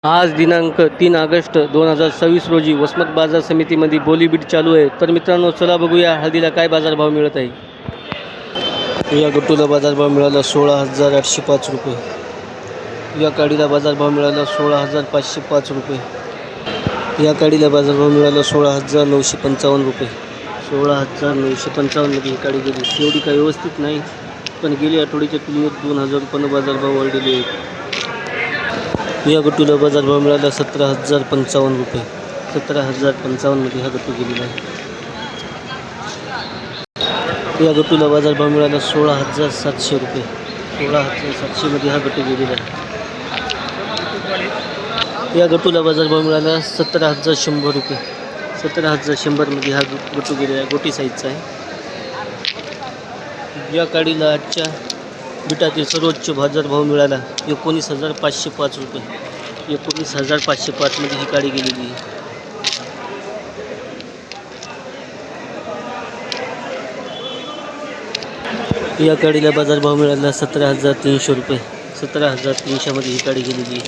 आज दिनांक 3 ऑगस्ट 2026 रोजी वसमत बाजार समितीमध्ये बोलीबीट चालू आहे. तर मित्रांनो, चला बघूया हळदीला काय बाजारभाव मिळत आहे. या गट्टूला बाजारभाव मिळाला 16,805 रुपये. या काडीला बाजारभाव मिळाला 16,505 रुपये. या काडीला बाजारभाव मिळाला 16,955 रुपये. 16,955 मध्ये ही काडी गेली. एवढी काही व्यवस्थित नाही, पण गेल्या आठवड्याच्या तुलनेत 2,000 रुपये बाजारभाव वाढलेले आहेत. या गट्टूला बाजारभाव मिळाला 17,055 रुपये. 17,055 मध्ये हा गट्टू गेलेला आहे. या गट्टूला बाजारभाव मिळाला 16,700 रुपये. 16,700 मध्ये हा गट्टू गेलेला आहे. या गट्टूला बाजारभाव मिळाला 17,100 रुपये. 17,100 मध्ये हा गट्टू गेलेला आहे. गोटी साईजचा आहे. या काडीला आजच्या बिटातील सर्वोच्च बाजारभाव मिळाला 19,505 रुपये. 19,505 मध्ये ही काडी गेलेली आहे. या काडीला बाजारभाव मिळाला 17,300 रुपये. 17,300 मध्ये ही काडी गेलेली आहे.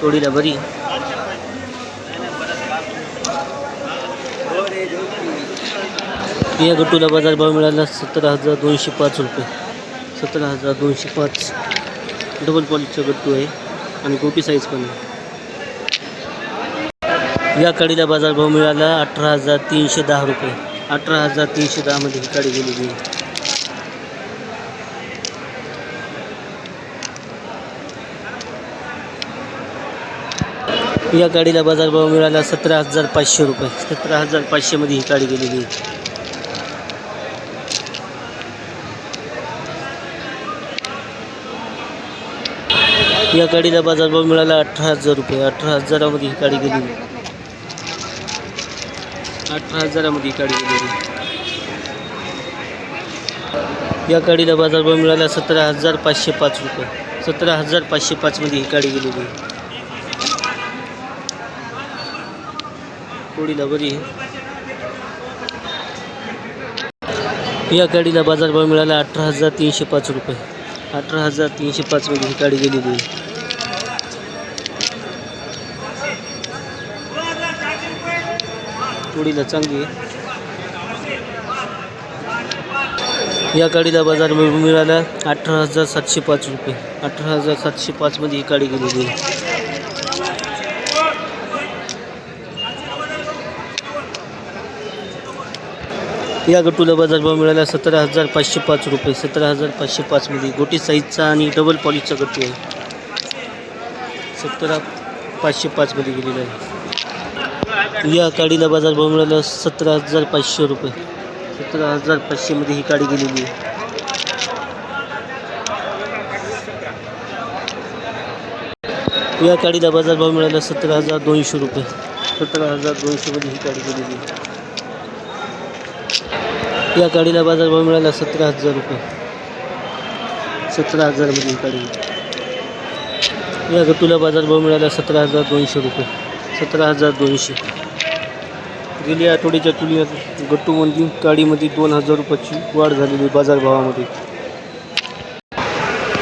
तोडीला बरी. या गट्टूला बाजारभाव मिळाला 17,205 रुपये. 17,205 डबल पॉलिशचा गट्टू आहे आणि गोपी साईज पण आहे. या काडीला बाजारभाव मिळाला 18,310 रुपये. 18,310 मध्ये ही काडी गेलेली आहे. या काडीला बाजारभाव मिळाला 17,500 रुपये. 17,500 मध्ये ही काडी गेलेली आहे. या काडीला बाजारभाव मिळाला 18,000 रुपये. 18,000 मध्ये ही काडी गेलेली. 18,000 मध्ये ही काडी गेलेली. या काडीला बाजारभाव मिळाला 17,505 रुपये. 17,505 मध्ये ही काडी गेलेली. थोडीला बरी आहे. या काडीला बाजारभाव मिळाला 18,305 रुपये. 18,305 मध्ये ही काडी गेलेली आहे. थोडीला चांगली आहे. या काडीला बाजारभाव मिळाला 18,705 रुपये. 18,705 मध्ये ही काडी गेलेली आहे. या गट्टूला बाजारभाव मिळाला 17,505 रुपये. 17,505 मध्ये गोटी साईजचा आणि डबल पॉलिशचा गट्टू आहे. 17,505 मध्ये गेलेला आहे. या काडीला बाजारभाव मिळाला 17,500 रुपये. 17,500 मध्ये ही काडी गेलेली आहे. या काडीला बाजारभाव मिळाला 17,200 रुपये. 17,200 मध्ये ही काडी गेलेली आहे. या काडीला बाजारभाव मिळाला 17,000 रुपये. 17,000 मध्ये ही काडी. या गट्टूला बाजारभाव मिळाला 17,200 रुपये. 17,200. गेल्या आठवड्याच्या तुलनेत गट्टूमध्ये काडीमध्ये 2,000 रुपयाची वाढ झालेली बाजारभावामध्ये.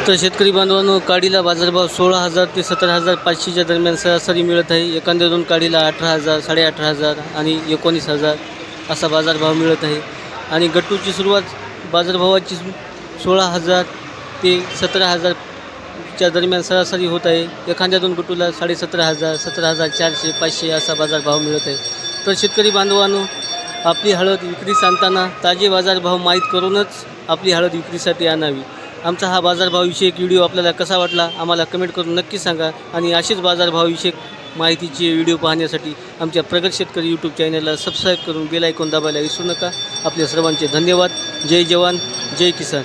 तर शेतकरी बांधवांनो, काडीला बाजारभाव 16,000 ते 17,500च्या दरम्यान सरासरी मिळत आहे. एखाद्या दोन काडीला 18,000, 18,500 आणि 19,000 असा बाजारभाव मिळत आहे. आणि गट्टूची सुरुवात बाजारभावाची 16,000 ते 17,000च्या दरम्यान सरासरी होत आहे. एखाद्या दोन गट्टूला 17,500, 17,400, 500 असा बाजारभाव मिळत आहे. तर शेतकरी बांधवांनो, आपली हळद विक्रीस आणताना ताजे बाजारभाव माहीत करूनच आपली हळद विक्रीसाठी आणावी. आमचा हा बाजारभावविषयक व्हिडिओ आपल्याला कसा वाटला आम्हाला कमेंट करून नक्की सांगा. आणि असेच बाजारभावविषयक माहितीचे व्हिडिओ पाहण्यासाठी आमच्या प्रगत शेतकरी यूट्यूब चॅनलला सबस्क्राईब करून बेल आयकॉन दाबायला विसरू नका. आपल्या सर्वांचे धन्यवाद. जय जवान, जय किसान.